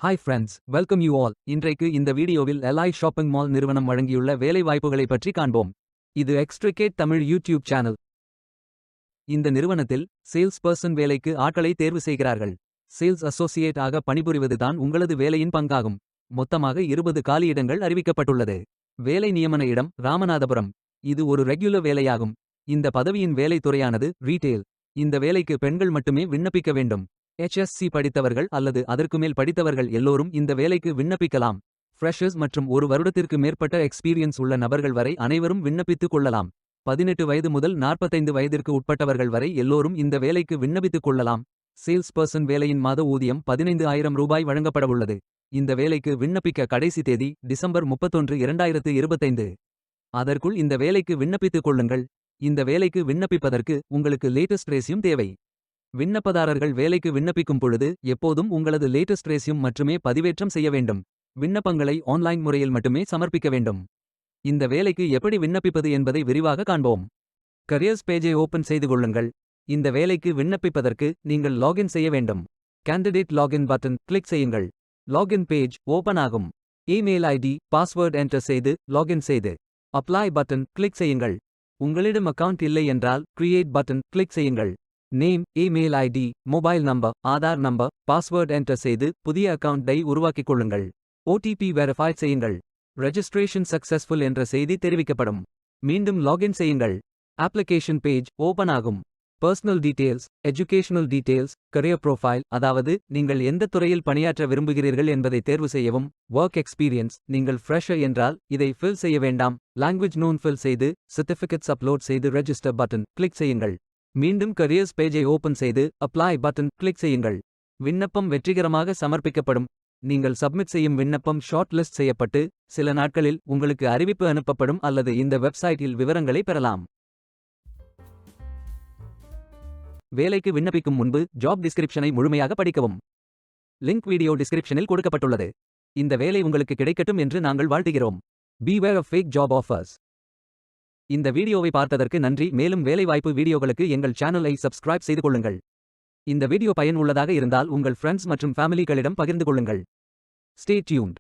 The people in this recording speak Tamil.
Hi friends, welcome you all. இன்றைக்கு இந்த வீடியோவில் எலாய் ஷாப்பிங் மால் நிறுவனம் வழங்கியுள்ள வேலை வாய்ப்புகளை பற்றி காண்போம். இது எக்ஸ்ட்ரிகேட் தமிழ் யூடியூப் சேனல். இந்த நிறுவனத்தில் சேல்ஸ் பர்சன் வேலைக்கு ஆட்களை தேர்வு செய்கிறார்கள். சேல்ஸ் அசோசியேட் ஆக பணிபுரிவதுதான் உங்களது வேலையின் பங்காகும். மொத்தமாக 20 காலியிடங்கள் அறிவிக்கப்பட்டுள்ளது. வேலை நியமன இடம் ராமநாதபுரம். இது ஒரு ரெகுலர் வேலையாகும். இந்த பதவியின் வேலை துறையானது ரீட்டெயில். இந்த வேலைக்கு பெண்கள் மட்டுமே விண்ணப்பிக்க வேண்டும். HSC படித்தவர்கள் அல்லது அதற்குமேல் படித்தவர்கள் எல்லோரும் இந்த வேலைக்கு விண்ணப்பிக்கலாம். ஃப்ரெஷர்ஸ் மற்றும் ஒரு வருடத்திற்கு மேற்பட்ட எக்ஸ்பீரியன்ஸ் உள்ள நபர்கள் வரை அனைவரும் விண்ணப்பித்துக் கொள்ளலாம். 18 வயது முதல் 45 வயதிற்கு உட்பட்டவர்கள் வரை எல்லோரும் இந்த வேலைக்கு விண்ணப்பித்துக் கொள்ளலாம். சேல்ஸ் பர்சன் வேலையின் மாத ஊதியம் 15,000 ரூபாய் வழங்கப்படவுள்ளது. இந்த வேலைக்கு விண்ணப்பிக்க கடைசி தேதி டிசம்பர் 31, 2025. அதற்குள் இந்த வேலைக்கு விண்ணப்பித்துக் கொள்ளுங்கள். இந்த வேலைக்கு விண்ணப்பிப்பதற்கு உங்களுக்கு லேட்டஸ்ட் ரெஸ்யூம் தேவை. விண்ணப்பதாரர்கள் வேலைக்கு விண்ணப்பிக்கும் பொழுது எப்போதும் உங்களது லேட்டஸ்ட் ரெஸ்யூம் மட்டுமே பதிவேற்றம் செய்ய வேண்டும். விண்ணப்பங்களை ஆன்லைன் முறையில் மட்டுமே சமர்ப்பிக்க வேண்டும். இந்த வேலைக்கு எப்படி விண்ணப்பிப்பது என்பதை விரிவாக காண்போம். கரியர்ஸ் பேஜை ஓபன் செய்து கொள்ளுங்கள். இந்த வேலைக்கு விண்ணப்பிப்பதற்கு நீங்கள் லாகின் செய்ய வேண்டும். கேண்டிடேட் லாகின் பட்டன் கிளிக் செய்யுங்கள். லாகின் பேஜ் ஓபன் ஆகும். இமெயில் ஐடி பாஸ்வேர்ட் என்டர் செய்து லாகின் செய்து அப்ளை பட்டன் கிளிக் செய்யுங்கள். உங்களிடம் அக்கவுண்ட் இல்லை என்றால் கிரியேட் பட்டன் கிளிக் செய்யுங்கள். Name, email ID, mobile number, Aadhaar number, password enter செய்து புதிய அக்கவுண்டை உருவாக்கிக் கொள்ளுங்கள். OTP வெரிஃபை செய்யுங்கள். ரெஜிஸ்ட்ரேஷன் சக்சஸ்ஃபுல் என்ற செய்தி தெரிவிக்கப்படும். மீண்டும் லாகின் செய்யுங்கள். அப்ளிகேஷன் பேஜ் ஓபன் ஆகும். Personal details, educational details, career profile, அதாவது நீங்கள் எந்த துறையில் பணியாற்ற விரும்புகிறீர்கள் என்பதை தேர்வு செய்யவும். ஒர்க் எக்ஸ்பீரியன்ஸ், நீங்கள் ஃப்ரெஷர் என்றால் இதை ஃபில் செய்ய வேண்டாம். லாங்குவேஜ் நோன் ஃபில் செய்து சர்டிஃபிகேட்ஸ் அப்லோட் செய்து ரெஜிஸ்டர் பட்டன் கிளிக் செய்யுங்கள். மீண்டும் கரியர்ஸ் பேஜை ஓபன் செய்து அப்ளை பட்டன் கிளிக் செய்யுங்கள். விண்ணப்பம் வெற்றிகரமாக சமர்ப்பிக்கப்படும். நீங்கள் சப்மிட் செய்யும் விண்ணப்பம் ஷார்ட் லிஸ்ட் செய்யப்பட்டு சில நாட்களில் உங்களுக்கு அறிவிப்பு அனுப்பப்படும் அல்லது இந்த வெப்சைட்டில் விவரங்களை பெறலாம். வேலைக்கு விண்ணப்பிக்கும் முன்பு ஜாப் டிஸ்கிரிப்ஷனை முழுமையாக படிக்கவும். லிங்க் வீடியோ டிஸ்கிரிப்ஷனில் கொடுக்கப்பட்டுள்ளது. இந்த வேலை உங்களுக்கு கிடைக்கட்டும் என்று நாங்கள் வாழ்த்துகிறோம். Beware of fake job offers. இந்த வீடியோவை பார்த்ததற்கு நன்றி. மேலும் வேலைவாய்ப்பு வீடியோகளுக்கு எங்கள் சேனலை சப்ஸ்கிரைப் செய்து கொள்ளுங்கள். இந்த வீடியோ பயன் உள்ளதாக இருந்தால் உங்கள் ஃப்ரெண்ட்ஸ் மற்றும் ஃபேமிலிகளிடம் பகிர்ந்து கொள்ளுங்கள். Stay tuned.